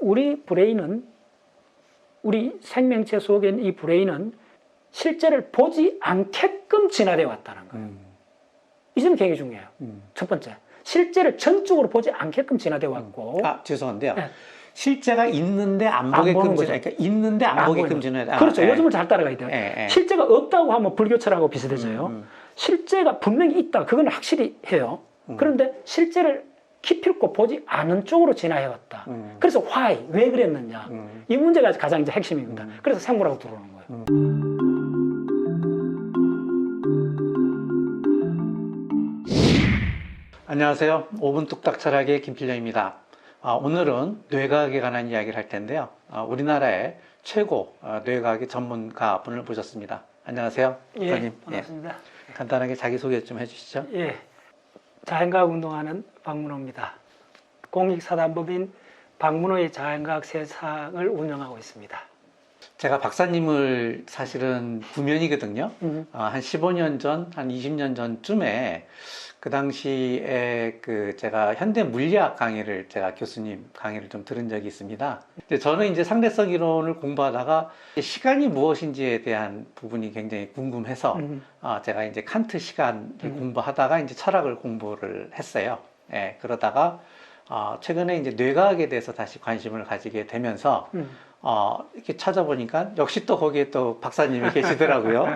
우리 브레인은, 우리 생명체 속에 있는 이 브레인은 실제를 보지 않게끔 진화되어 왔다는 거예요. 이 점이 굉장히 중요해요. 첫 번째, 실제를 전적으로 보지 않게끔 진화되어 왔고. 죄송한데요. 네. 실제가 있는데 안 보게끔 진화. 그러니까 있는데 안 보게끔 진화. 그렇죠. 요즘은 잘 따라가야 돼요. 실제가 없다고 하면 불교철하고 비슷해져요. 실제가 분명히 있다. 그건 확실히 해요. 그런데 실제를 깊이 있고 보지 않은 쪽으로 진화해왔다. 그래서 why, 왜 그랬느냐. 이 문제가 가장 이제 핵심입니다. 그래서 생물하고 들어오는 거예요. 안녕하세요. 5분 뚝딱 철학의 김필령입니다. 오늘은 뇌과학에 관한 이야기를 할 텐데요. 우리나라의 최고 뇌과학의 전문가 분을 모셨습니다. 안녕하세요. 예, 반갑습니다. 간단하게 자기소개 좀 해주시죠. 예, 자연과학 운동하는 박문호입니다. 공익사단법인 박문호의 자연과학 세상을 운영하고 있습니다. 제가 박사님을 사실은 구면이거든요. 한 15년 전, 한 20년 전쯤에 그 당시에 제가 현대 물리학 강의를 제가 교수님 강의를 좀 들은 적이 있습니다. 근데 저는 이제 상대성 이론을 공부하다가 시간이 무엇인지에 대한 부분이 굉장히 궁금해서 제가 이제 칸트 시간을 공부하다가 이제 철학을 공부를 했어요. 예, 그러다가 최근에 이제 뇌과학에 대해서 다시 관심을 가지게 되면서 이렇게 찾아보니까 역시 또 거기에 또 박사님이 계시더라고요.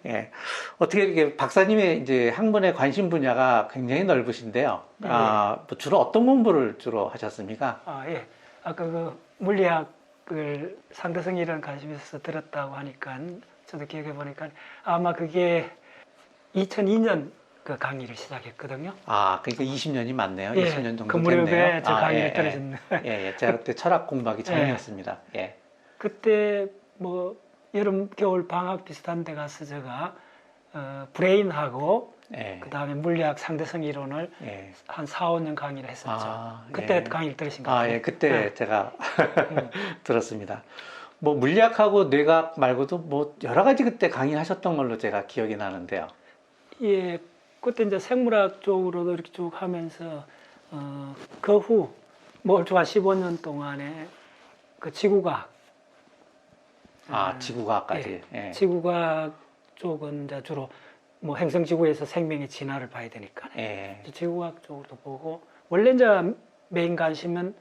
예. 어떻게 이렇게 박사님의 이제 학문의 관심 분야가 굉장히 넓으신데요. 뭐 주로 어떤 공부를 주로 하셨습니까? 예. 아까 그 물리학을 상대성 이론 관심이 있어서 들었다고 하니까 저도 기억해 보니까 아마 그게 2002년 그 강의를 시작했거든요. 그러니까 20년이 맞네요. 20년 정도 그 무렵에 됐네요. 저 강의를 들으셨네. 제가 그때 철학 공부하기 전이었습니다. 예. 그때 뭐 여름, 겨울 방학 비슷한 데 가서 제가 브레인하고 그 다음에 물리학 상대성 이론을 한 4, 5년 강의를 했었죠. 그때 강의를 들으신 거예요? 그때 제가 들었습니다. 뭐 물리학하고 뇌과학 말고도 뭐 여러 가지 그때 강의하셨던 걸로 제가 기억이 나는데요. 예, 그때 이제 생물학 쪽으로도 이렇게 쭉 하면서 그 후 뭐 한 15년 동안에 그 지구과학 지구과학까지. 지구과학 쪽은 이제 주로 뭐 행성지구에서 생명의 진화를 봐야 되니까 지구과학 쪽으로도 보고, 원래 이제 메인 관심은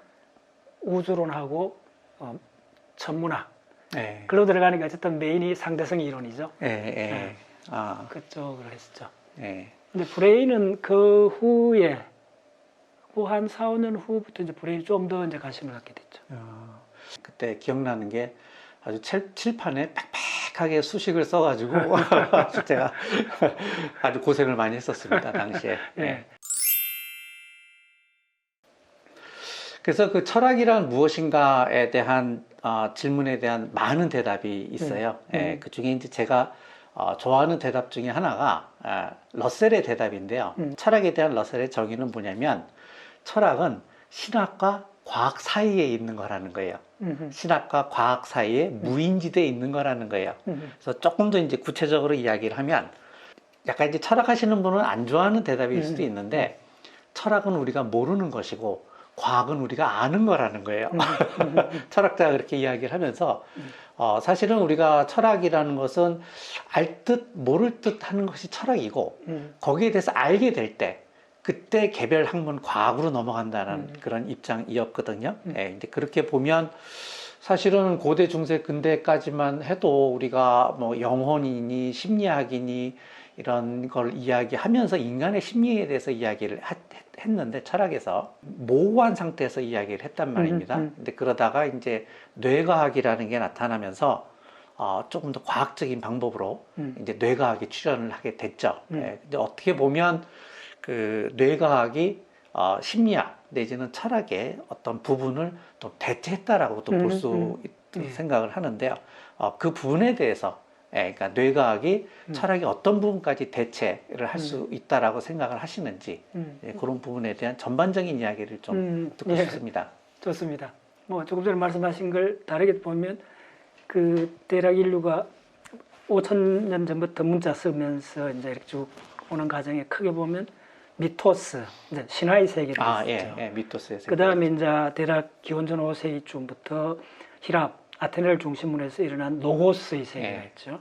우주론하고 천문학 글로 들어가니까 어쨌든 메인이 상대성 이론이죠. 그쪽으로 했었죠. 근데 브레인은 그 후에 한 4, 5년 후부터 이제 브레인이 좀 더 이제 관심을 갖게 됐죠. 그때 기억나는 게 아주 칠판에 빽빽하게 수식을 써가지고 제가 아주 고생을 많이 했었습니다, 당시에. 그래서 그 철학이란 무엇인가에 대한 질문에 대한 많은 대답이 있어요. 그 중에 이제 제가 좋아하는 대답 중에 하나가 러셀의 대답인데요. 철학에 대한 러셀의 정의는 뭐냐면, 철학은 신학과 과학 사이에 있는 거라는 거예요. 신학과 과학 사이에 무인지대에 있는 거라는 거예요. 그래서 조금 더 이제 구체적으로 이야기를 하면, 약간 이제 철학하시는 분은 안 좋아하는 대답일 수도 있는데, 철학은 우리가 모르는 것이고 과학은 우리가 아는 거라는 거예요. 철학자가 그렇게 이야기를 하면서 사실은 우리가 철학이라는 것은 알 듯 모를 듯 하는 것이 철학이고, 거기에 대해서 알게 될 때 그때 개별 학문 과학으로 넘어간다는 그런 입장이었거든요. 이제 그렇게 보면 사실은 고대, 중세, 근대까지만 해도 우리가 뭐 영혼이니 심리학이니 이런 걸 이야기하면서 인간의 심리에 대해서 이야기를 했는데, 철학에서 모호한 상태에서 이야기를 했단 말입니다. 근데 그러다가 이제 뇌과학이라는 게 나타나면서 조금 더 과학적인 방법으로 이제 뇌과학에 출연을 하게 됐죠. 근데 어떻게 보면 그 뇌과학이 심리학 내지는 철학의 어떤 부분을 또 대체했다라고도 볼 수 생각을 하는데요. 그 부분에 대해서 그러니까 뇌과학이 철학의 어떤 부분까지 대체를 할 수 있다라고 생각을 하시는지 그런 부분에 대한 전반적인 이야기를 좀 듣고 싶습니다. 좋습니다. 뭐 조금 전에 말씀하신 걸 다르게 보면, 그 대략 인류가 5,000년 전부터 문자 쓰면서 이제 이렇게 쭉 오는 과정에 크게 보면 미토스, 이제 신화의 세계를 아, 있었죠. 예, 예, 미토스의 세계. 그 다음에 이제 대략 기원전 5세기쯤부터 히랍, 아테네를 중심으로 해서 일어난 노고스의 세계가 예. 있죠.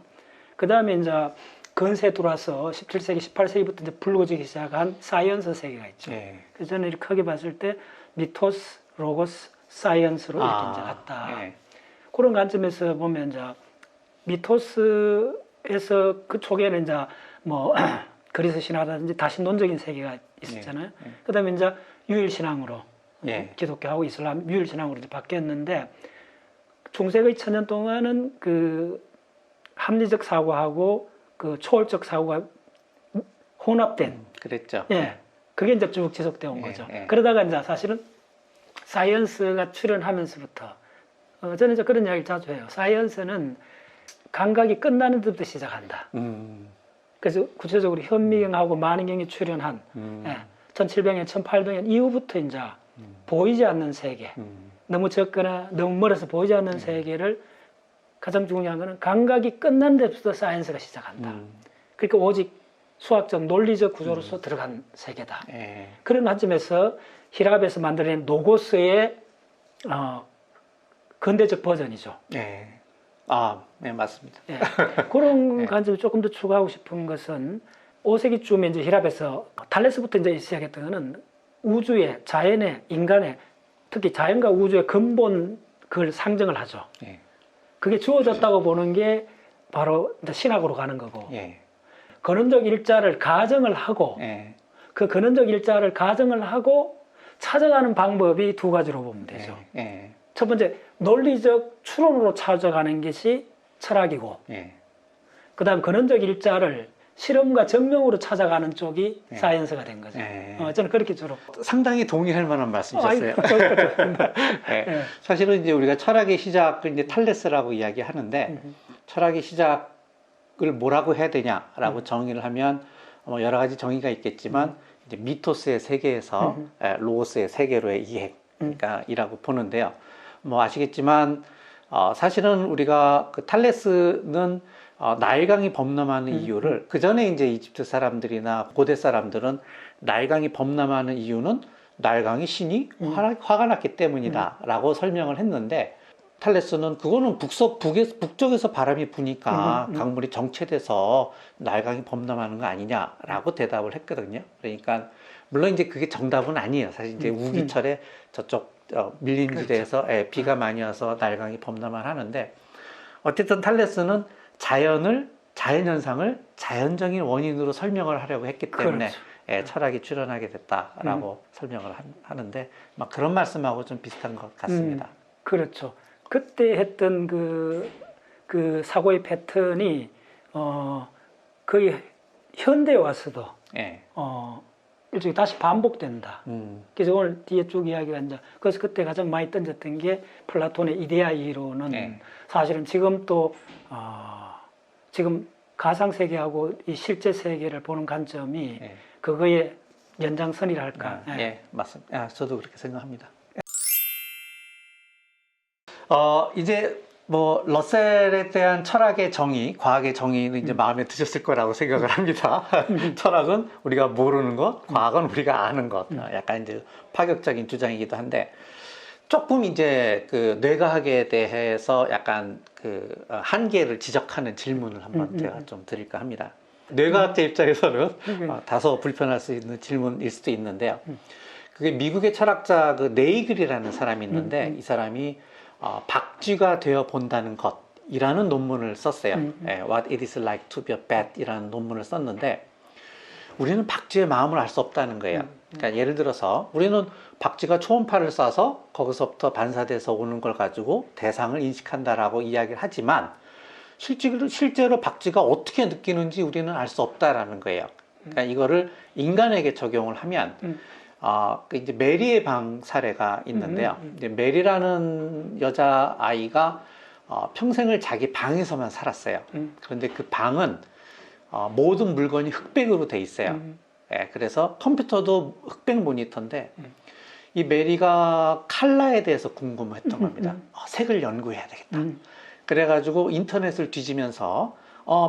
그 다음에 이제 근세 들어와서 17세기, 18세기부터 이제 불거지기 시작한 사이언스 세계가 있죠. 예. 그래서 저는 이렇게 크게 봤을 때 미토스, 로고스, 사이언스로 이렇게 이제 갔다. 예. 그런 관점에서 보면 이제 미토스에서 그 초기에는 이제 뭐 그리스 신화라든지 다신론적인 세계가 있었잖아요. 그다음에 이제 유일 신앙으로 예. 기독교하고 이슬람 유일 신앙으로 이제 바뀌었는데 중세의 1000년 동안은 그 합리적 사고하고 그 초월적 사고가 혼합된 그랬죠. 예. 그게 이제 쭉 지속되어 온 예, 거죠. 예. 그러다가 이제 사실은 사이언스가 출현하면서부터 저는 이제 그런 이야기를 자주 해요. 사이언스는 감각이 끝나는 데부터 시작한다. 그래서 구체적으로 현미경하고 만인경이 출현한 1700년, 1800년 이후부터 이제 보이지 않는 세계, 너무 적거나 너무 멀어서 보이지 않는 세계를 가장 중요한 것은 감각이 끝난 데부터 사이언스가 시작한다. 그러니까 오직 수학적, 논리적 구조로서 들어간 세계다. 예. 그런 관점에서 히랍에서 만들어낸 노고스의 근대적 버전이죠. 예. 아, 네, 맞습니다. 예. 그런 관점을 조금 더 추가하고 싶은 것은 5세기쯤에 이제 히랍에서 탈레스부터 이제 시작했던 것은 우주의, 자연의, 인간의, 특히 자연과 우주의 근본 그걸 상정을 하죠. 예. 그게 주어졌다고 보는 게 바로 이제 신학으로 가는 거고, 예. 근원적 일자를 가정을 하고, 예. 그 근원적 일자를 가정을 하고 찾아가는 방법이 두 가지로 보면 되죠. 예. 첫 번째, 논리적 추론으로 찾아가는 것이 철학이고, 예. 그 다음 근원적 일자를 실험과 증명으로 찾아가는 쪽이 예. 사이언스가 된 거죠. 예. 저는 그렇게 주로. 상당히 동의할 만한 말씀이셨어요. 예. 예. 사실은 이제 우리가 철학의 시작을 이제 탈레스라고 이야기하는데 철학의 시작을 뭐라고 해야 되냐라고 정의를 하면 뭐 여러 가지 정의가 있겠지만 이제 미토스의 세계에서 로고스의 세계로의 이해이라고 보는데요. 뭐 아시겠지만 사실은 우리가 그 탈레스는 나일강이 범람하는 이유를 그 전에 이제 이집트 사람들이나 고대 사람들은 나일강이 범람하는 이유는 나일강이 신이 화가 났기 때문이다라고 설명을 했는데 탈레스는 그거는 북쪽에서 바람이 부니까 강물이 정체돼서 나일강이 범람하는 거 아니냐라고 대답을 했거든요. 그러니까 물론 이제 그게 정답은 아니에요. 사실 이제 우기철에 저쪽 밀림지대에서 그렇죠. 비가 많이 와서 나일강이 범람을 하는데 어쨌든 탈레스는 자연현상을 자연적인 원인으로 설명을 하려고 했기 때문에 그렇죠. 철학이 출현하게 됐다라고 설명을 하는데 막 그런 말씀하고 좀 비슷한 것 같습니다. 그렇죠. 그때 했던 그 사고의 패턴이 거의 현대에 와서도 예. 일종의 다시 반복된다. 그래서 오늘 뒤에 쭉 이야기가 이제 그래서 그때 가장 많이 던졌던 게 플라톤의 이데아 이론은 사실은 지금 또 지금 가상 세계하고 이 실제 세계를 보는 관점이 그거의 연장선이라 할까. 예, 맞습니다. 저도 그렇게 생각합니다. 이제 뭐 러셀에 대한 철학의 정의, 과학의 정의는 이제 마음에 드셨을 거라고 생각을 합니다. 철학은 우리가 모르는 것, 과학은 우리가 아는 것. 약간 이제 파격적인 주장이기도 한데 조금 이제 그 뇌과학에 대해서 약간 그 한계를 지적하는 질문을 한번 제가 좀 드릴까 합니다. 뇌과학자 입장에서는 다소 불편할 수 있는 질문일 수도 있는데요. 그게 미국의 철학자 그 네이글이라는 사람이 있는데 이 사람이 박쥐가 되어 본다는 것이라는 논문을 썼어요. What it is like to be a bat 이라는 논문을 썼는데 우리는 박쥐의 마음을 알 수 없다는 거예요. 그러니까 예를 들어서 우리는 박쥐가 초음파를 쏴서 거기서부터 반사돼서 오는 걸 가지고 대상을 인식한다라고 이야기를 하지만 실제로 박쥐가 어떻게 느끼는지 우리는 알 수 없다라는 거예요. 그러니까 이거를 인간에게 적용을 하면 그 이제 메리의 방 사례가 있는데요. 이제 메리라는 여자 아이가 평생을 자기 방에서만 살았어요. 그런데 그 방은 모든 물건이 흑백으로 돼 있어요. 그래서 컴퓨터도 흑백 모니터인데 이 메리가 컬러에 대해서 궁금했던 겁니다. 색을 연구해야 되겠다. 그래가지고 인터넷을 뒤지면서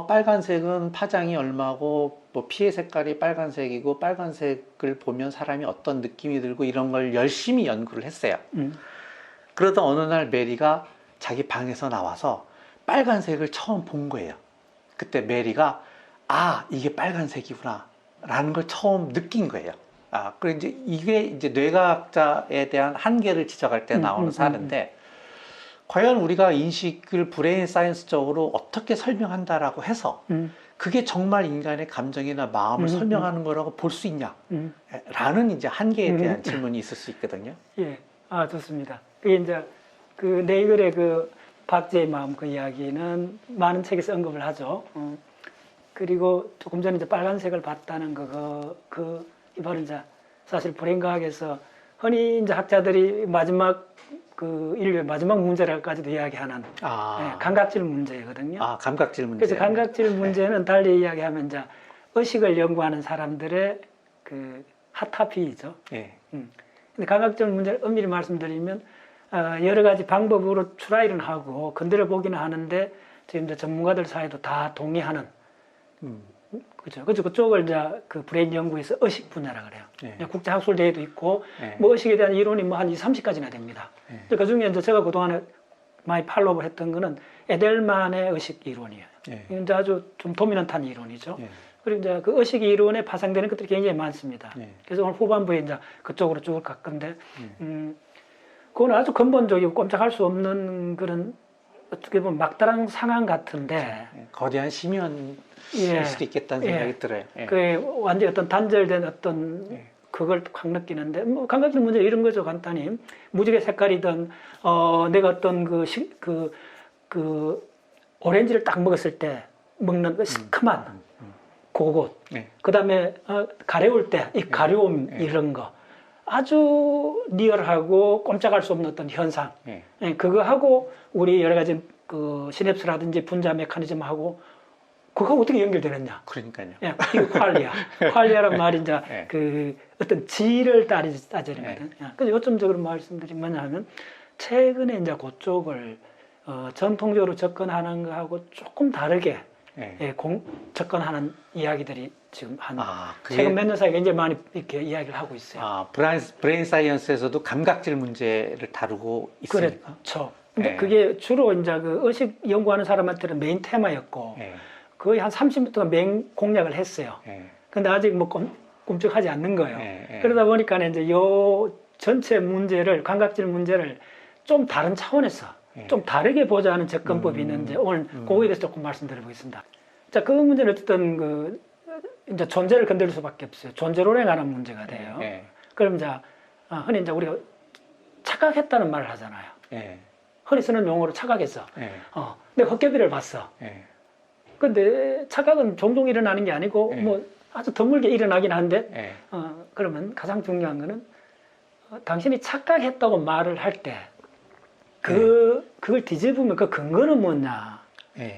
빨간색은 파장이 얼마고 뭐 피의 색깔이 빨간색이고 빨간색을 보면 사람이 어떤 느낌이 들고 이런 걸 열심히 연구를 했어요. 그러다 어느 날 메리가 자기 방에서 나와서 빨간색을 처음 본 거예요. 그때 메리가 이게 빨간색이구나 라는 걸 처음 느낀 거예요. 그리고 이제 이게 이제 뇌과학자에 대한 한계를 지적할 때 나오는 사례인데, 과연 우리가 인식을 브레인 사이언스적으로 어떻게 설명한다라고 해서 그게 정말 인간의 감정이나 마음을 설명하는 거라고 볼 수 있냐? 라는 이제 한계에 대한 질문이 있을 수 있거든요. 예, 좋습니다. 그게 이제 그 네이글의 그 박제의 마음 그 이야기는 많은 책에서 언급을 하죠. 그리고 조금 전에 이제 빨간색을 봤다는 이 바로 이제 사실 브레인 과학에서 흔히 이제 학자들이 마지막 그 인류의 마지막 문제라고까지도 이야기하는 감각질 문제거든요. 감각질 문제. 그래서 감각질 문제는 달리 이야기하면 이제 의식을 연구하는 사람들의 그 핫타피이죠. 근데 감각질 문제를 엄밀히 말씀드리면 여러 가지 방법으로 트라이는 하고 건드려 보기는 하는데 지금 이제 전문가들 사이도 다 동의하는 그죠. 그래서 그쪽을 이제 그 브레인 연구에서 의식 분야라 그래요. 국제 학술 대회도 있고 뭐 의식에 대한 이론이 뭐 한 20~30가지나 됩니다. 그 중에 이제 제가 그동안에 많이 팔로우를 했던 거는 에델만의 의식 이론이에요. 이제 아주 좀 도미넌트한 이론이죠. 그리고 이제 그 의식 이론에 파생되는 것들이 굉장히 많습니다. 그래서 오늘 후반부에 이제 그쪽으로 쭉 갈 건데, 그건 아주 근본적이고 꼼짝할 수 없는 그런 어떻게 보면 막다른 상황 같은데, 거대한 심연일 수도 있겠다는 생각이 들어요. 그 완전히 어떤 단절된 어떤 그걸 확 느끼는데, 뭐 감각적 문제 이런 거죠. 간단히 무지개 색깔이든 내가 어떤 그 오렌지를 딱 먹었을 때 먹는 그 시큼한 그것, 그다음에 가려울 때 이 가려움 이런 거 아주 리얼하고 꼼짝할 수 없는 어떤 현상, 그거하고 우리 여러 가지 그 시냅스라든지 분자 메커니즘하고 그거 어떻게 연결되느냐? 그러니까요. 이거 퀄리아란 말이 이제 그 어떤 질을 따지거든. 그래서 요점적으로 말씀드리면 뭐냐면 최근에 이제 그쪽을 전통적으로 접근하는 거하고 조금 다르게 접근하는 이야기들이 지금 최근 몇 년 사이에 굉장히 많이 이렇게 이야기를 하고 있어요. 브레인 사이언스에서도 감각질 문제를 다루고 있습니까? 그렇죠. 근데 그게 주로 이제 그 의식 연구하는 사람한테는 메인 테마였고 거의 한 30년 동안 메인 공략을 했어요. 근데 아직 뭐 꿈쩍하지 않는 거예요. 그러다 보니까 이제 요 전체 문제를, 감각질 문제를 좀 다른 차원에서 좀 다르게 보자는 접근법이 있는데 오늘 그거에 대해서 조금 말씀드려보겠습니다. 자, 그 문제는 어쨌든 이제 존재를 건드릴 수밖에 없어요. 존재론에 관한 문제가 돼요. 그럼 이제 흔히 이제 우리가 착각했다는 말을 하잖아요. 흔히 쓰는 용어로 착각했어. 내가 헛개비를 봤어. 근데 착각은 종종 일어나는 게 아니고 뭐 아주 드물게 일어나긴 한데 그러면 가장 중요한 거는 당신이 착각했다고 말을 할 때 그걸 뒤집으면 그 근거는 뭐냐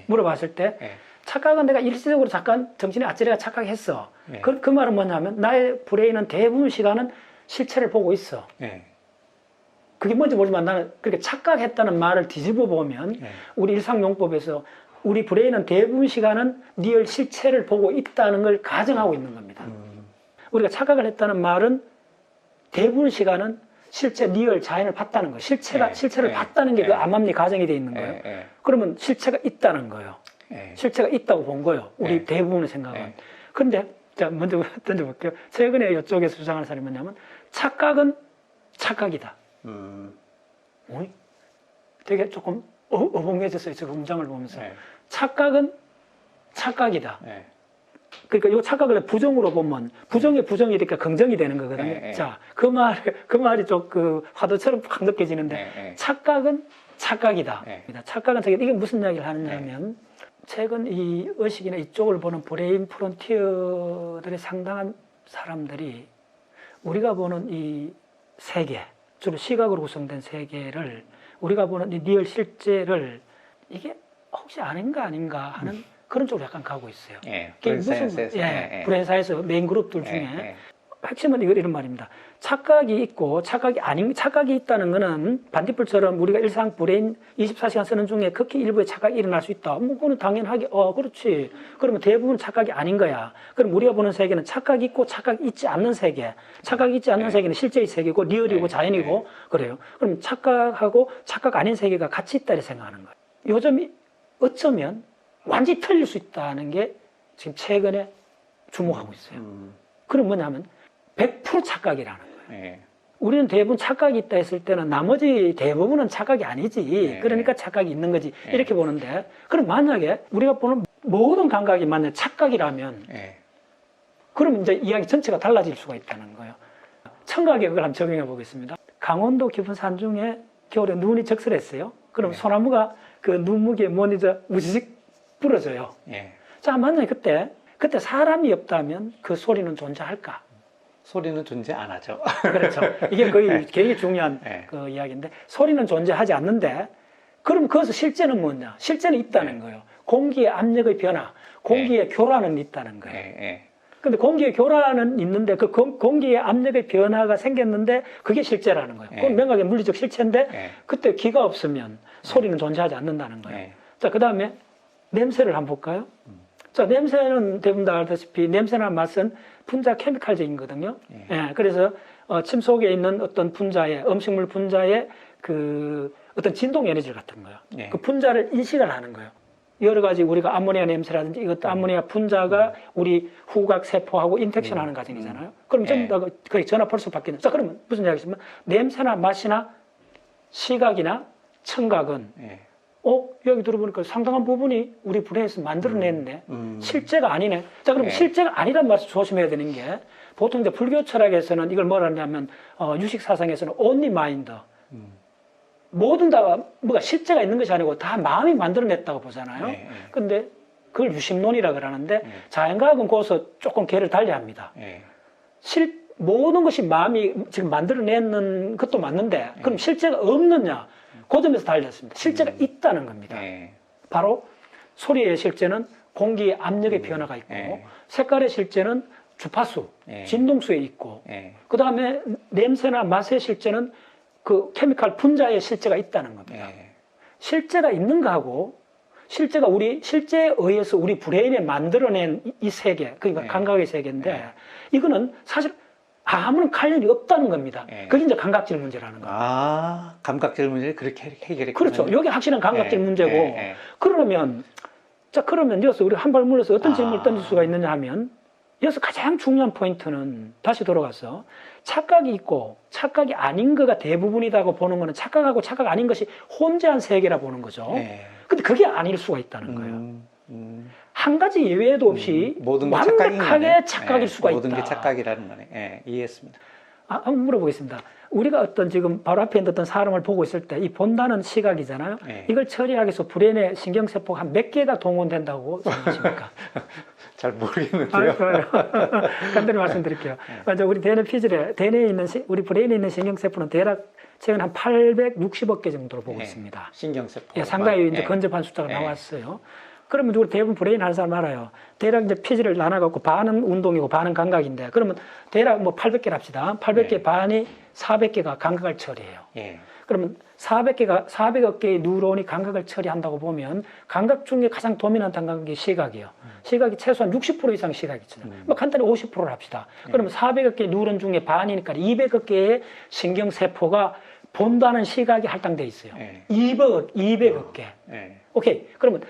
물어봤을 때 착각은 내가 일시적으로 잠깐 정신이 아찔해가 착각했어. 그 말은 뭐냐면 나의 브레인은 대부분 시간은 실체를 보고 있어. 그게 뭔지 모르지만 나는 그렇게 착각했다는 말을 뒤집어 보면 우리 일상용법에서 우리 브레인은 대부분 시간은 리얼 실체를 보고 있다는 걸 가정하고 있는 겁니다. 우리가 착각을 했다는 말은 대부분 시간은 실체 리얼 자연을 봤다는 거예요. 실체를 봤다는 게 그 암암리 가정이 돼 있는 거예요. 그러면 실체가 있다는 거예요. 실체가 있다고 본 거예요. 우리 대부분의 생각은. 그런데 자 먼저 던져볼게요. 최근에 이쪽에서 주장하는 사람이 뭐냐면 착각은 착각이다. 되게 조금 어벙해졌어요. 저 문장을 보면서. 착각은 착각이다. 그러니까 이 착각을 부정으로 보면 부정이 되니까 긍정이 되는 거거든요. 자, 그 말이 좀 그 화두처럼 확 느껴지는데 착각은 착각이다. 착각은 착각이다. 이게 무슨 이야기를 하느냐면 최근 이 의식이나 이쪽을 보는 브레인 프론티어들의 상당한 사람들이 우리가 보는 이 세계, 주로 시각으로 구성된 세계를 우리가 보는 이 리얼 실제를 이게 혹시 아닌가 그런 쪽으로 약간 가고 있어요. 브레인 사이언스 메인 그룹들 중에 핵심은 이런 말입니다. 착각이 있고 착각이 있다는 거는 반딧불처럼 우리가 일상 브레인 24시간 쓰는 중에 극히 일부의 착각이 일어날 수 있다. 뭐 그거는 당연하게 그렇지. 그러면 대부분 착각이 아닌 거야. 그럼 우리가 보는 세계는 착각이 있고 착각이 있지 않는 세계. 착각이 있지 않는 세계는 실제의 세계고 리얼이고 자연이고 그래요. 그럼 착각하고 착각 아닌 세계가 같이 있다 이렇게 생각하는 거예요. 요즘 어쩌면 완전히 틀릴 수 있다는 게 지금 최근에 주목하고 있어요. 그럼 뭐냐면 100% 착각이라는 거예요. 우리는 대부분 착각이 있다 했을 때는 나머지 대부분은 착각이 아니지. 그러니까 착각이 있는 거지. 이렇게 보는데, 그럼 만약에 우리가 보는 모든 감각이 만약 착각이라면, 그럼 이제 이야기 전체가 달라질 수가 있다는 거예요. 청각에 그걸 한번 적용해 보겠습니다. 강원도 깊은 산 중에 겨울에 눈이 적설했어요. 그럼 소나무가 그 눈무게에 못이자 우지직 부러져요. 자, 만약에 그때 사람이 없다면 그 소리는 존재할까? 소리는 존재 안 하죠. 그렇죠. 이게 거의 굉장히 중요한 그 이야기인데, 소리는 존재하지 않는데, 그럼 거기서 실제는 뭐냐? 실제는 있다는 거예요. 공기의 압력의 변화, 공기의 교란은 있다는 거예요. 근데 공기의 교란은 있는데, 그 공기의 압력의 변화가 생겼는데, 그게 실제라는 거예요. 그건 명확하게 물리적 실체인데, 그때 기가 없으면 소리는 존재하지 않는다는 거예요. 자, 그 다음에 냄새를 한번 볼까요? 자, 냄새는 대부분 다 알다시피 냄새나 맛은 분자 케미칼적인 거거든요. 그래서 침 속에 있는 어떤 분자의 음식물 분자의 그 어떤 진동 에너지 같은 거예요. 그 분자를 인식을 하는 거예요. 여러 가지 우리가 암모니아 냄새라든지 이것도 암모니아 분자가 우리 후각 세포하고 인터랙션 하는 과정이잖아요. 그럼 전부 다 거의 전화 펄스 바뀌는. 자, 그러면 무슨 이야기냐면 냄새나 맛이나 시각이나 청각은 여기 들어보니까 상당한 부분이 우리 브레인에서 만들어냈네. 실제가 아니네. 자, 그럼 실제가 아니란 말을 조심해야 되는 게, 보통 이제 불교 철학에서는 이걸 뭐라 하냐면, 유식사상에서는 only mind. 모든 다 뭐가 실제가 있는 것이 아니고 다 마음이 만들어냈다고 보잖아요. 근데 그걸 유심론이라 그러는데, 자연과학은 거기서 조금 개를 달리합니다. 모든 것이 마음이 지금 만들어내는 것도 맞는데, 그럼 실제가 없느냐? 그 점에서 달렸습니다. 실제가 있다는 겁니다. 바로 소리의 실제는 공기의 압력의 변화가 있고, 색깔의 실제는 주파수, 진동수에 있고, 그 다음에 냄새나 맛의 실제는 그 케미칼 분자의 실제가 있다는 겁니다. 실제가 있는 거하고, 실제에 의해서 우리 브레인에 만들어낸 이 세계, 그러니까 감각의 세계인데, 이거는 사실 아무런 관련이 없다는 겁니다. 그게 이제 감각질 문제라는 거예요. 아, 감각질 문제를 그렇게 해결했군요. 그렇죠. 여기 확실한 감각질 문제고, 그러면 여기서 우리 한 발 물러서 어떤 질문을 던질 수가 있느냐 하면, 여기서 가장 중요한 포인트는 다시 돌아가서 착각이 있고 착각이 아닌 거가 대부분이라고 보는 거는 착각하고 착각 아닌 것이 혼재한 세계라 보는 거죠. 근데 그게 아닐 수가 있다는 거예요. 한 가지 예외도 없이 완벽하게 착각일 수가 있다. 모든 게 착각이라는 거네. 이해했습니다. 한번 물어보겠습니다. 우리가 어떤 지금 바로 앞에 있는 어떤 사람을 보고 있을 때 이 본다는 시각이잖아요. 이걸 처리하기 위해서 브레인의 신경세포가 한 몇 개가 동원된다고 생각하십니까? 잘 모르겠는데요. 간단히 말씀드릴게요. 먼저 우리 대뇌에 있는 우리 브레인에 있는 신경세포는 대략 최근 한 860억 개 정도로 보고 있습니다. 신경세포. 상당히 이제 근접한 숫자가 나왔어요. 그러면 우리 대부분 브레인 하는 사람 알아요. 대략 이제 피지를 나눠갖고 반은 운동이고 반은 감각인데, 그러면 대략 뭐 800개를 합시다. 800개 반이 400개가 감각을 처리해요. 그러면 400억 개의 뉴런이 감각을 처리한다고 보면, 감각 중에 가장 도미넌트한 감각이 시각이에요. 시각이 최소한 60% 이상 시각이잖아요. 뭐 간단히 50%를 합시다. 그러면 400억 개의 뉴런 중에 반이니까 200억 개의 신경세포가 본다는 시각이 할당돼 있어요. 200억 개. 오케이. 그러면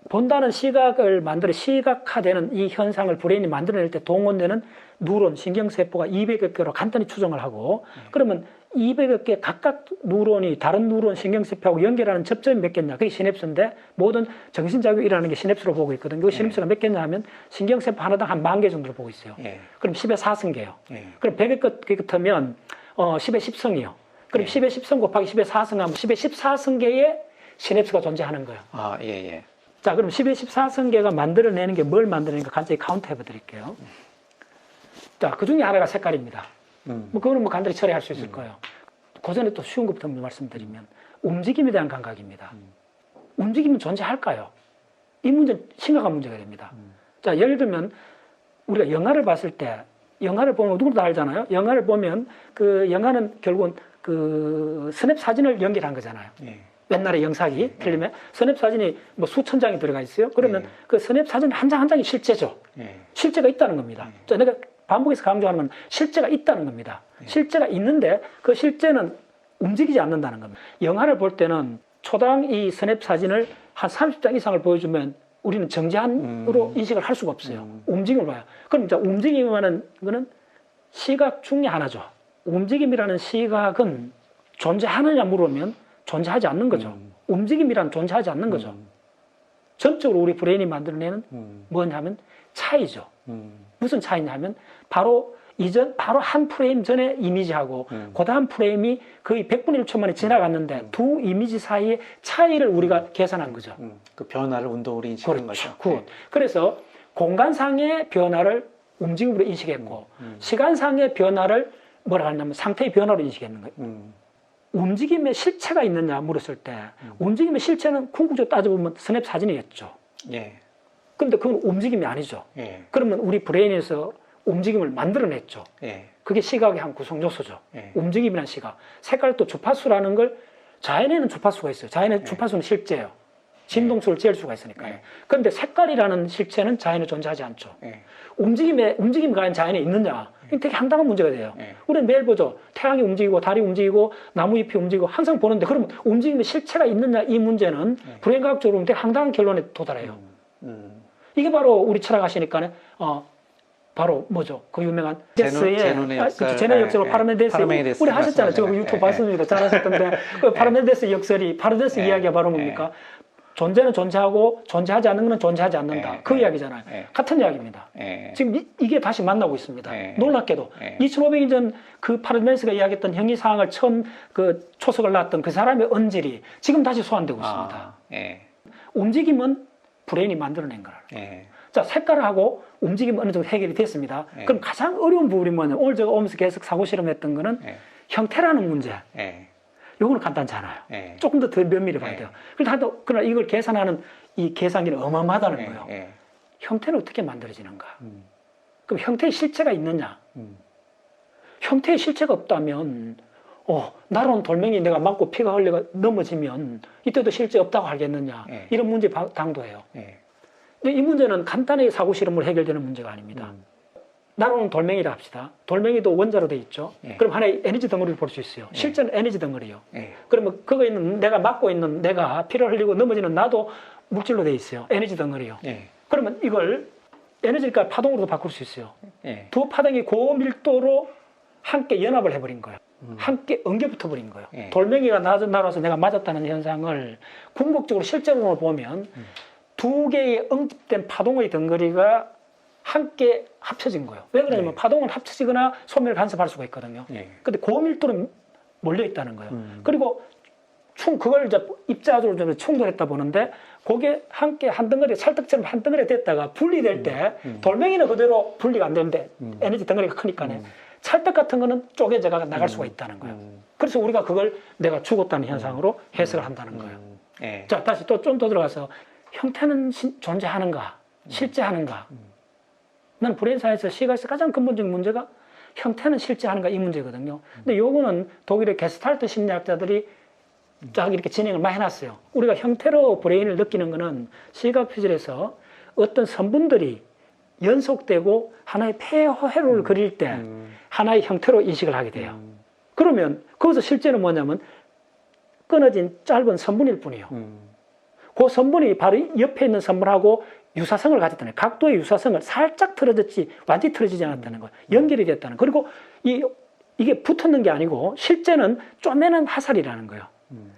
본다는 시각을 만들어 시각화되는 이 현상을 브레인이 만들어낼 때 동원되는 뉴런, 신경세포가 200여 개로 간단히 추정을 하고, 그러면 200여 개 각각 뉴런이 다른 뉴런 신경세포하고 연결하는 접점이 몇 개냐? 그게 시냅스인데, 모든 정신작용이 일어나는 게 시냅스로 보고 있거든요. 그 시냅스가 몇 개냐 하면 신경세포 하나당 한 10,000개 정도로 보고 있어요. 그럼 10의 4승계요. 그럼 100개 끝하면 10의 10승이요. 그럼 10의 10승 곱하기 10의 4승하면 10의 14승계의 시냅스가 존재하는 거예요. 자, 그럼 10의 14승계가 만들어내는 게 뭘 만들어내는가 간단히 카운트 해드릴게요. 자, 그 중에 하나가 색깔입니다. 뭐 그거는 뭐 간단히 처리할 수 있을 거예요. 그 전에 또 쉬운 것부터 말씀드리면 움직임에 대한 감각입니다. 움직임은 존재할까요? 이 문제는 심각한 문제가 됩니다. 자, 예를 들면 우리가 영화를 봤을 때 영화를 보면 누구도 다 알잖아요. 영화를 보면 그 영화는 결국은 그 스냅 사진을 연결한 거잖아요. 예. 옛날에 영상이 필름에 스냅 사진이 뭐 수천 장이 들어가 있어요. 그러면 예. 그 스냅 사진 한 장 한 장이 실제죠. 예. 실제가 있다는 겁니다. 자, 내가 반복해서 강조하는 건 실제가 있다는 겁니다. 실제가 있는데 그 실제는 움직이지 않는다는 겁니다. 영화를 볼 때는 초당 이 스냅 사진을 한 30장 이상을 보여주면 우리는 정지한으로 인식을 할 수가 없어요. 움직임을 봐요. 그럼 이제 움직임이라는 거는 시각 중에 하나죠. 움직임이라는 시각은 존재하느냐 물으면 존재하지 않는 거죠. 움직임이란 존재하지 않는 거죠. 전적으로 우리 브레인이 만들어내는 뭐냐면 차이죠. 무슨 차이냐면 바로 한 프레임 전에 이미지하고 그 다음 프레임이 거의 100분의 1초 만에 지나갔는데 두 이미지 사이의 차이를 우리가 계산한 거죠. 그 변화를 운동으로 인식한 거죠. 굿. 그래서 공간상의 변화를 움직임으로 인식했고 시간상의 변화를 뭐라 하냐면 상태의 변화로 인식했는 거예요. 움직임의 실체가 있느냐 물었을 때 움직임의 실체는 궁극적으로 따져보면 스냅 사진이겠죠. 예. 근데 그건 움직임이 아니죠. 예. 그러면 우리 브레인에서 움직임을 만들어냈죠. 예. 그게 시각의 한 구성 요소죠. 예. 움직임이란 시각. 색깔도 주파수라는 걸 자연에는 주파수가 있어요. 자연의 주파수는 실제예요. 진동수를 잴 수가 있으니까요. 그런데 색깔이라는 실체는 자연에 존재하지 않죠. 예. 움직임이 과연 자연에 있느냐? 이게 되게 황당한 문제가 돼요. 우리는 매일 보죠. 태양이 움직이고 달이 움직이고 나무잎이 움직이고 항상 보는데 그러면 움직임의 실체가 있느냐 이 문제는 불행과학적으로 되게 황당한 결론에 도달해요. 이게 바로 우리 철학하시니까 바로 뭐죠? 그 유명한 제논의 역설. 제논의 역설로 파르메데스 우리 하셨잖아요. 저 유튜브 봤습니다. 잘하셨던데 그 파르메데스 역설이 파르메데스 이야기가 바로 뭡니까? 존재는 존재하고 존재하지 않는 것은 존재하지 않는다. 그 이야기잖아요. 같은 이야기입니다. 지금 이게 다시 만나고 있습니다. 놀랍게도 2500년 전 그 파르메데스가 이야기했던 형이상을 처음 그 초석을 놨던 그 사람의 언질이 지금 다시 소환되고 있습니다. 움직임은 브레인이 만들어낸 거라. 자, 색깔하고 움직임 어느 정도 해결이 됐습니다. 그럼 가장 어려운 부분이 뭐냐면 오늘 제가 오면서 계속 사고 실험했던 거는 형태라는 문제. 요거는 간단찮아요. 조금 더 면밀히 봐야 돼요. 그러나 이걸 계산하는 이 계산기는 어마어마하다는 거예요. 형태는 어떻게 만들어지는가? 그럼 형태의 실체가 있느냐? 형태의 실체가 없다면 날아온 돌멩이 내가 맞고 피가 흘리고 넘어지면 이때도 실제 없다고 하겠느냐? 이런 문제 당도해요. 근데 이 문제는 간단하게 사고 실험으로 해결되는 문제가 아닙니다. 날아오는 돌멩이라 합시다. 돌멩이도 원자로 돼 있죠. 그럼 하나의 에너지 덩어리를 볼 수 있어요. 실제는 에너지 덩어리요. 그러면 그거 있는 내가 맞고 있는 내가 피를 흘리고 넘어지는 나도 물질로 돼 있어요. 에너지 덩어리요. 그러면 이걸 에너지니까 파동으로도 바꿀 수 있어요. 두 파동이 고밀도로 함께 연합을 해버린 거예요. 함께 엉겨붙어 버린 거예요. 돌멩이가 날아와서 내가 맞았다는 현상을 궁극적으로 실제로 보면 두 개의 응집된 파동의 덩어리가 함께 합쳐진 거예요. 왜 그러냐면 파동은 합쳐지거나 소멸 간섭할 수가 있거든요. 근데 고밀도로 몰려 있다는 거예요. 그리고 그걸 이제 입자적으로 좀 충돌했다 보는데 그게 함께 한 덩어리 찰떡처럼 한 덩어리 됐다가 분리될 때 돌멩이는 그대로 분리가 안 되는데 에너지 덩어리가 크니까요. 찰떡 같은 거는 쪼개져 나갈 수가 있다는 거예요. 그래서 우리가 그걸 내가 죽었다는 현상으로 해석을 한다는 거예요. 자, 다시 또 좀 더 들어가서 형태는 존재하는가? 실제하는가? 난 브레인사이언스 시각에서 가장 근본적인 문제가 형태는 실제하는가 이 문제거든요. 근데 요거는 독일의 게스탈트 심리학자들이 쫙 이렇게 진행을 많이 해놨어요. 우리가 형태로 브레인을 느끼는 거는 시각 표질에서 어떤 선분들이 연속되고 하나의 폐회로를 그릴 때 하나의 형태로 인식을 하게 돼요. 그러면 거기서 실제는 뭐냐면 끊어진 짧은 선분일 뿐이에요. 그 선분이 바로 옆에 있는 선분하고 유사성을 가졌다는 거예요. 각도의 유사성을 살짝 틀어졌지 완전히 틀어지지 않았다는 거예요. 연결이 됐다는 거예요. 그리고 이게 붙었는 게 아니고 실제는 쪼매는 화살이라는 거예요.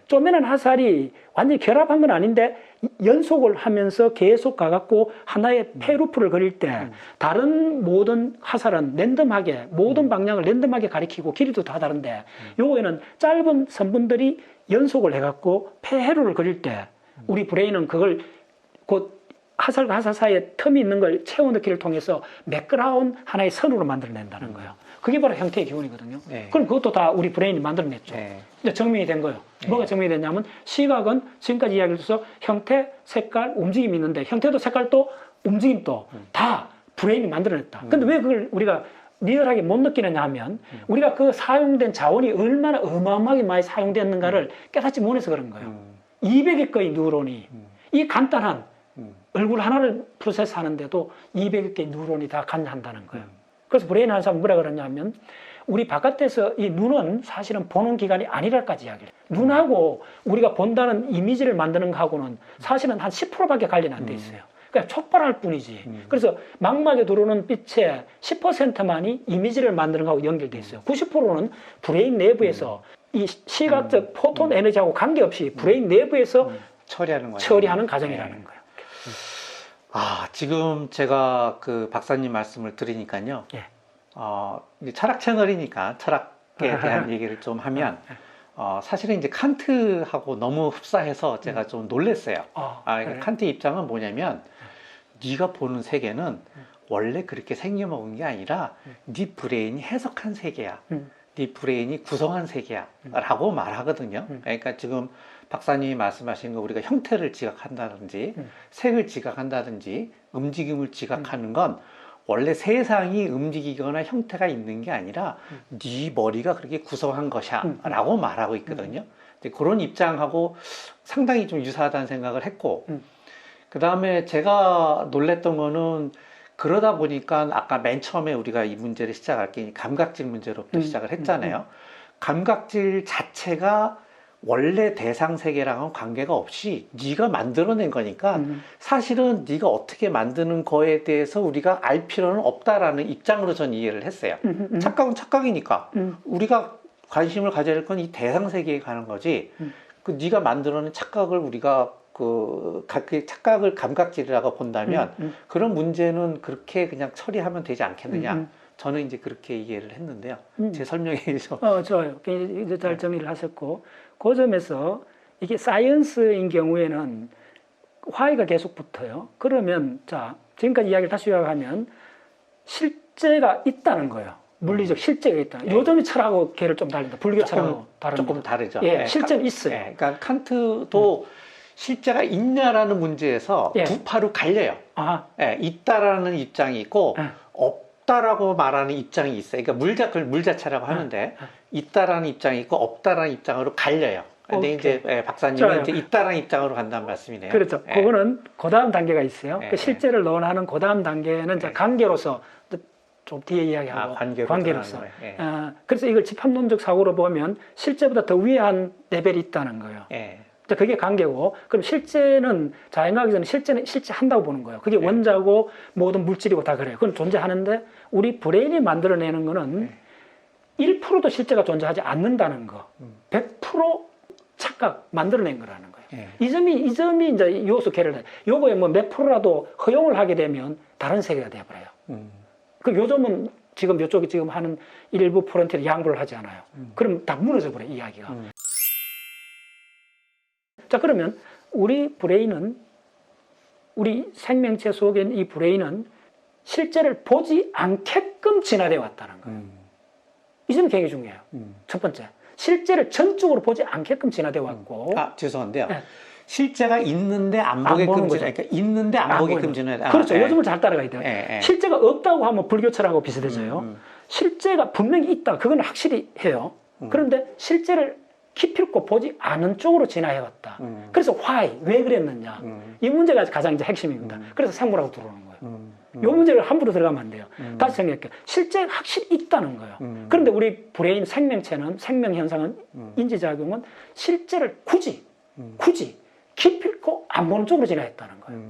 쪼매는 화살이 완전히 결합한 건 아닌데 연속을 하면서 계속 가갖고 하나의 폐루프를 그릴 때 다른 모든 화살은 랜덤하게 모든 방향을 랜덤하게 가리키고 길이도 다 다른데 요거에는 짧은 선분들이 연속을 해갖고 폐회로를 그릴 때 우리 브레인은 그걸 곧 화살과 화살 사이에 틈이 있는 걸 채워넣기를 통해서 매끄러운 하나의 선으로 만들어낸다는 거예요. 그게 바로 형태의 기본이거든요. 그럼 그것도 다 우리 브레인이 만들어냈죠. 이제 증명이 된 거예요. 뭐가 증명이 됐냐면 시각은 지금까지 이야기를 해서 형태, 색깔, 움직임이 있는데 형태도 색깔도 움직임도 다 브레인이 만들어냈다. 근데 왜 그걸 우리가 리얼하게 못 느끼느냐 하면 우리가 그 사용된 자원이 얼마나 어마어마하게 많이 사용됐는가를 깨닫지 못해서 그런 거예요. 200여 개의 뉴런이 이 간단한 얼굴 하나를 프로세스 하는데도 200여 개의 뉴런이 다 관여한다는 거예요. 그래서 브레인 하는 사람은 뭐라 그러냐면 우리 바깥에서 이 눈은 사실은 보는 기관이 아니랄까지 이야기를 해요. 눈하고 우리가 본다는 이미지를 만드는 거하고는 사실은 한 10%밖에 관련이 안 돼 있어요. 그러니까 촉발할 뿐이지. 그래서 망막에 들어오는 빛의 10%만이 이미지를 만드는 거하고 연결돼 있어요. 90%는 브레인 내부에서 이 시각적 포톤 에너지하고 관계없이 브레인 내부에서 처리하는 과정이라는 거예요. 지금 제가 그 박사님 말씀을 들으니까요. 예. 이제 철학 채널이니까 철학에 대한 얘기를 좀 하면 사실은 이제 칸트하고 너무 흡사해서 제가 좀 놀랐어요. 그러니까 칸트의 입장은 뭐냐면 네가 보는 세계는 원래 그렇게 생겨먹은 게 아니라 네 브레인이 해석한 세계야. 네 브레인이 구성한 세계야 라고 말하거든요. 그러니까 지금 박사님이 말씀하신 거 우리가 형태를 지각한다든지 색을 지각한다든지 움직임을 지각하는 건 원래 세상이 움직이거나 형태가 있는 게 아니라 네 머리가 그렇게 구성한 것이야 라고 말하고 있거든요. 그런 입장하고 상당히 좀 유사하다는 생각을 했고 그 다음에 제가 놀랬던 거는 그러다 보니까 아까 맨 처음에 우리가 이 문제를 시작할 게 감각질 문제로부터 시작을 했잖아요. 감각질 자체가 원래 대상 세계랑은 관계가 없이 네가 만들어낸 거니까 사실은 네가 어떻게 만드는 거에 대해서 우리가 알 필요는 없다라는 입장으로 전 이해를 했어요. 착각은 착각이니까 우리가 관심을 가져야 할 건 이 대상 세계에 가는 거지 그 네가 만들어낸 착각을 우리가 그 착각을 감각질이라고 본다면 그런 문제는 그렇게 그냥 처리하면 되지 않겠느냐. 저는 이제 그렇게 이해를 했는데요. 제 설명이 좀. 좋아요. 이제 잘 정리를 하셨고, 그 점에서 이게 사이언스인 경우에는 화이가 계속 붙어요. 그러면, 자, 지금까지 이야기를 다시 요약하면 실제가 있다는 거예요. 물리적 실제가 있다. 요점이 철학하고 걔를 좀 다른다. 불교 철학하고 다릅니다. 조금 다르죠. 실제는 있어요. 그러니까 칸트도 실제가 있냐라는 문제에서 두 파로 갈려요. 있다라는 입장이 있고 없다라고 말하는 입장이 있어요. 그러니까 그걸 물자체라고 하는데 있다라는 입장이 있고 없다라는 입장으로 갈려요. 근데 이제 박사님은 이제 있다라는 입장으로 간다는 말씀이네요. 그렇죠. 그거는 그 다음 단계가 있어요. 그 실제를 논하는 그 다음 단계는 이제 관계로서 좀 뒤에 이야기하고 관계로서. 그래서 이걸 집합론적 사고로 보면 실제보다 더 위한 레벨이 있다는 거예요. 그게 관계고, 그럼 실제는 자연과학에서는 실제는 실제한다고 보는 거예요. 그게 원자고 모든 물질이고 다 그래요. 그건 존재하는데 우리 브레인이 만들어내는 거는 1%도 실제가 존재하지 않는다는 거. 100% 착각 만들어낸 거라는 거예요. 이 점이 이제 요소 개를 해. 요거에 뭐 몇 프로라도 허용을 하게 되면 다른 세계가 되어버려요. 그 요점은 지금 이쪽이 지금 하는 일부 프론트를 양보를 하지 않아요. 그럼 다 무너져 버려요, 이야기가. 자, 그러면 우리 브레인은, 우리 생명체 속에 있는 이 브레인은 실제를 보지 않게끔 진화되어 왔다는 거예요. 이 점이 굉장히 중요해요. 첫 번째, 실제를 전적으로 보지 않게끔 진화되어 왔고. 죄송한데요. 실제가 있는데 안 보게끔 진화, 그러니까 있는데 안 보게끔 진화. 그렇죠. 요즘을 잘 따라가야 돼요. 실제가 없다고 하면 불교철하고 비슷해져요. 실제가 분명히 있다. 그건 확실히 해요. 그런데 실제를 기필코 보지 않은 쪽으로 진화해왔다. 그래서 why, 왜 그랬느냐. 이 문제가 가장 이제 핵심입니다. 그래서 생물하고 들어오는 거예요. 이 문제를 함부로 들어가면 안 돼요. 다시 생각할게요. 실제 확실히 있다는 거예요. 그런데 우리 브레인 생명체는, 생명현상은, 인지작용은 실제를 굳이 기필코 안 보는 쪽으로 진화했다는 거예요.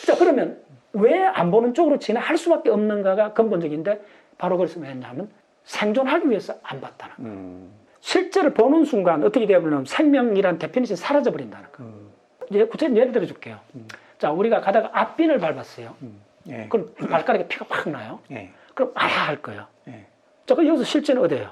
자, 그러면 왜 안 보는 쪽으로 진화할 수밖에 없는가가 근본적인데, 바로 그래서 왜냐하면 생존하기 위해서 안 봤다는 거예요. 실제를 보는 순간 어떻게 되냐면 생명이란 데피니션이 사라져버린다는 거예요. 이제 구체적인 예를 들어줄게요. 자, 우리가 가다가 앞빈을 밟았어요. 그럼 발가락에 피가 확 나요. 그럼 할 거예요. 자, 그럼 여기서 실제는 어디예요?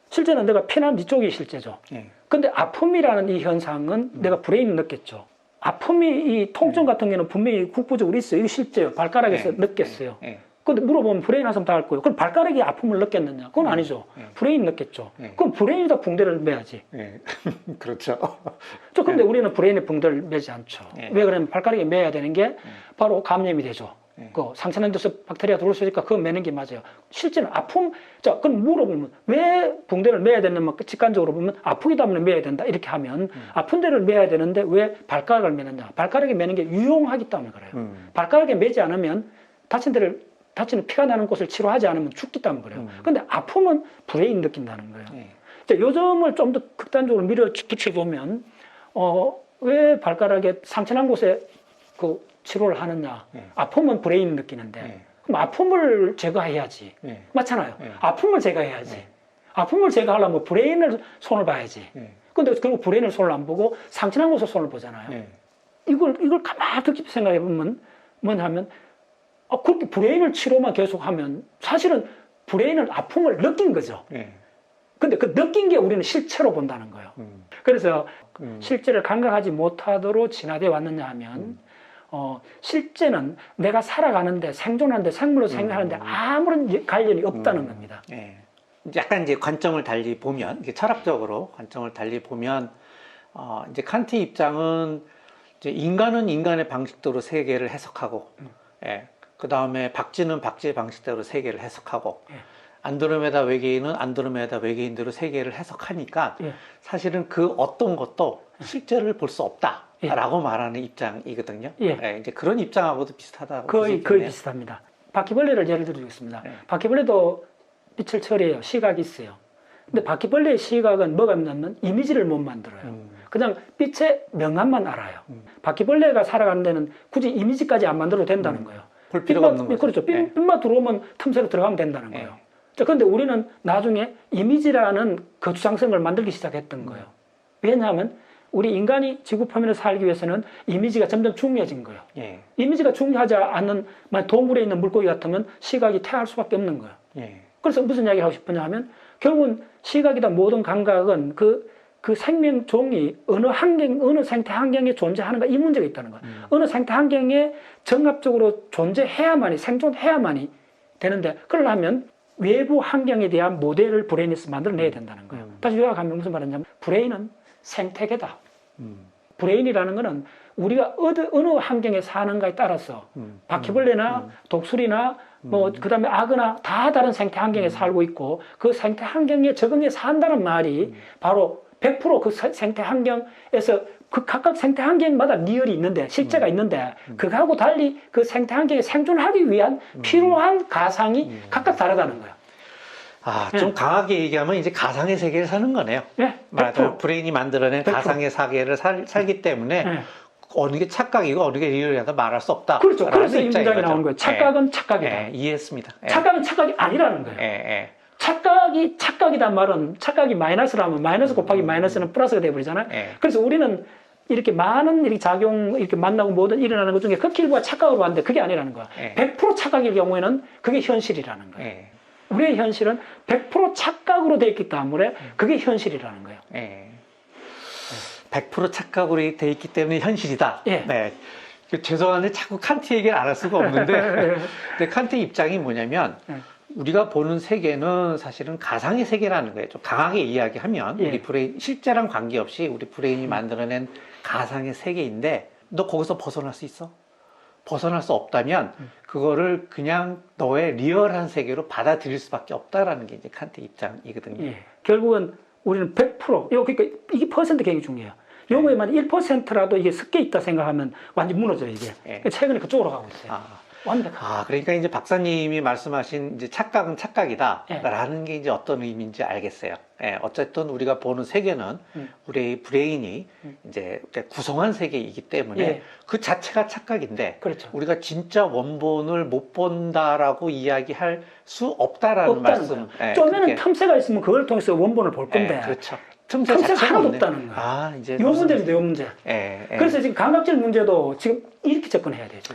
실제는 내가 피난 뒤쪽이 실제죠. 근데 아픔이라는 이 현상은 내가 브레인을 느꼈죠. 아픔이, 이 통증 같은 경우는 분명히 국부적으로 있어요. 이게 실제요. 발가락에서 느꼈어요. 근데 물어보면 브레인 한사람 다 할 거예요. 그럼 발가락이 아픔을 느꼈느냐? 그건 아니죠. 브레인 느꼈죠. 그럼 브레인에다 붕대를 매야지. 그렇죠. 근데 우리는 브레인에 붕대를 매지 않죠. 왜 그러냐면 발가락에 매야 되는 게 바로 감염이 되죠. 그 상처난 데서 박테리아 들어올 수 있으니까 그거 매는 게 맞아요. 실제는 아픔, 자, 그럼 물어보면 왜 붕대를 매야 되냐면 직관적으로 보면 아프기 때문에 매야 된다 이렇게 하면 아픈 데를 매야 되는데 왜 발가락을 매느냐? 발가락에 매는 게 유용하기 때문에 그래요. 발가락에 매지 않으면 다치는 피가 나는 곳을 치료하지 않으면 죽기 때문에 그래요. 근데 아픔은 브레인 느낀다는 거예요. 자, 요점을 좀 더 극단적으로 밀어붙여보면 왜 발가락에 상처난 곳에 그 치료를 하느냐? 아픔은 브레인 느끼는데 그럼 아픔을 제거해야지. 맞잖아요. 아픔을 제거해야지. 아픔을 제거하려면 브레인을 손을 봐야지. 근데 결국 브레인을 손을 안 보고 상처난 곳에 손을 보잖아요. 이걸 가만히 더 깊이 생각해 보면 뭐냐면 그렇게 브레인을 치료만 계속하면 사실은 브레인은 아픔을 느낀 거죠. 근데 그 느낀 게 우리는 실체로 본다는 거예요. 그래서 실제를 감각하지 못하도록 진화되어 왔느냐 하면 실제는 내가 살아가는데 생존하는데 생물로 생존하는데 아무런 관련이 없다는 겁니다. 약간 이제 관점을 달리 보면 이게 철학적으로 관점을 달리 보면 이제 칸트의 입장은 이제 인간은 인간의 방식대로 세계를 해석하고 그 다음에 박쥐는 박쥐의 방식대로 세계를 해석하고 안드로메다 외계인은 안드로메다 외계인대로 세계를 해석하니까 사실은 그 어떤 것도 실제를 볼 수 없다라고 말하는 입장이거든요. 이제 그런 입장하고도 비슷하다고 거의 비슷합니다. 바퀴벌레를 예를 들겠습니다. 바퀴벌레도 빛을 처리해요. 시각이 있어요. 근데 바퀴벌레의 시각은 뭐가 있냐면 이미지를 못 만들어요. 그냥 빛의 명암만 알아요. 바퀴벌레가 살아가는 데는 굳이 이미지까지 안 만들어도 된다는 거예요. 볼 필요가 없는 거죠. 그렇죠. 빛만 들어오면 틈새로 들어가면 된다는 거예요. 자, 그런데 우리는 나중에 이미지라는 거주장성을 만들기 시작했던 거예요. 왜냐하면 우리 인간이 지구 표면에 살기 위해서는 이미지가 점점 중요해진 거예요. 이미지가 중요하지 않는 동물에 있는 물고기 같으면 시각이 퇴할 수밖에 없는 거예요. 그래서 무슨 이야기를 하고 싶으냐 하면 결국은 시각이다 모든 감각은 그 생명종이 어느 생태 환경에 존재하는가 이 문제가 있다는 거예요. 어느 생태 환경에 정합적으로 존재해야만이 생존해야만이 되는데 그러려면 외부 환경에 대한 모델을 브레인에서 만들어내야 된다는 거예요. 다시 요약하면 무슨 말이냐면 브레인은 생태계다. 브레인이라는 거는 우리가 어느 환경에 사는가에 따라서 바퀴벌레나 독수리나 그다음에 악어나 다 다른 생태 환경에 살고 있고 그 생태 환경에 적응해 산다는 말이 바로 100% 그 생태 환경에서 그 각각 생태 환경마다 리얼이 있는데 실제가 있는데 그거하고 달리 그 생태 환경에 생존하기 위한 필요한 가상이 각각 다르다는 거예요. 좀 강하게 얘기하면 이제 가상의 세계를 사는 거네요. 말하자면 브레인이 만들어낸 100%. 가상의 세계를 살기 때문에 어느 게 착각이고 어느 게 리얼이다 말할 수 없다. 그렇죠. 그래서 이 문장이 나오는 거예요. 착각은 착각이다. 이해했습니다. 착각은 착각이 아니라는 거예요. 착각이 착각이란 말은 착각이 마이너스라면 마이너스 곱하기 마이너스는 플러스가 되어버리잖아요. 그래서 우리는 이렇게 많은 이렇게 작용, 이렇게 만나고 모든 일어나는 것 중에 극히 일부가 착각으로 봤는데 그게 아니라는 거야. 100% 착각일 경우에는 그게 현실이라는 거예요. 우리의 현실은 100% 착각으로 되어 있기 때문에 그게 현실이라는 거예요. 100% 착각으로 되어 있기 때문에 현실이다. 죄송한데 자꾸 칸트 얘기를 안 할 수가 없는데 근데 칸트의 입장이 뭐냐면 우리가 보는 세계는 사실은 가상의 세계라는 거예요. 좀 강하게 이야기하면 우리 브레인 실제랑 관계없이 우리 브레인이 만들어낸 가상의 세계인데 너 거기서 벗어날 수 있어? 벗어날 수 없다면 그거를 그냥 너의 리얼한 세계로 받아들일 수밖에 없다라는 게 이제 칸트의 입장이거든요. 결국은 우리는 100% 그러니까 이게 퍼센트 굉장히 중요해요. 요거에만 1%라도 이게 섞여 있다 생각하면 완전 무너져요 이게. 최근에 그쪽으로 가고 있어요. 완벽하게. 그러니까 이제 박사님이 말씀하신 이제 착각은 착각이다라는 게 이제 어떤 의미인지 알겠어요. 어쨌든 우리가 보는 세계는 우리의 브레인이 이제 구성한 세계이기 때문에 그 자체가 착각인데 그렇죠. 우리가 진짜 원본을 못 본다라고 이야기할 수 없다라는 말씀. 좀에는 틈새가 있으면 그걸 통해서 원본을 볼 건데. 그렇죠. 틈새가 하나도 없다는 거야. 이제 요 문제입니다, 요 문제. 그래서 지금 감각질 문제도 지금 이렇게 접근해야 되죠.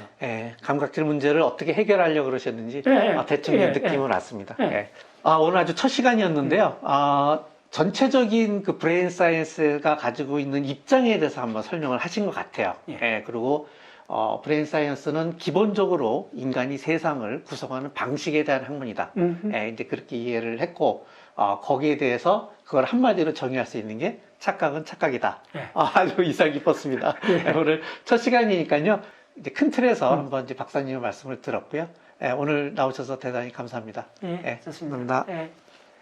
감각질 문제를 어떻게 해결하려고 그러셨는지 대충 느낌은 왔습니다. 오늘 아주 첫 시간이었는데요. 전체적인 그 브레인 사이언스가 가지고 있는 입장에 대해서 한번 설명을 하신 것 같아요. 그리고 브레인 사이언스는 기본적으로 인간이 세상을 구성하는 방식에 대한 학문이다. 이제 그렇게 이해를 했고, 거기에 대해서 그걸 한마디로 정의할 수 있는 게 착각은 착각이다. 아주 인상 깊었습니다. 오늘 첫 시간이니까요. 이제 큰 틀에서 한번 이제 박사님의 말씀을 들었고요. 오늘 나오셔서 대단히 감사합니다. 예, 좋습니다. 감사합니다. 예.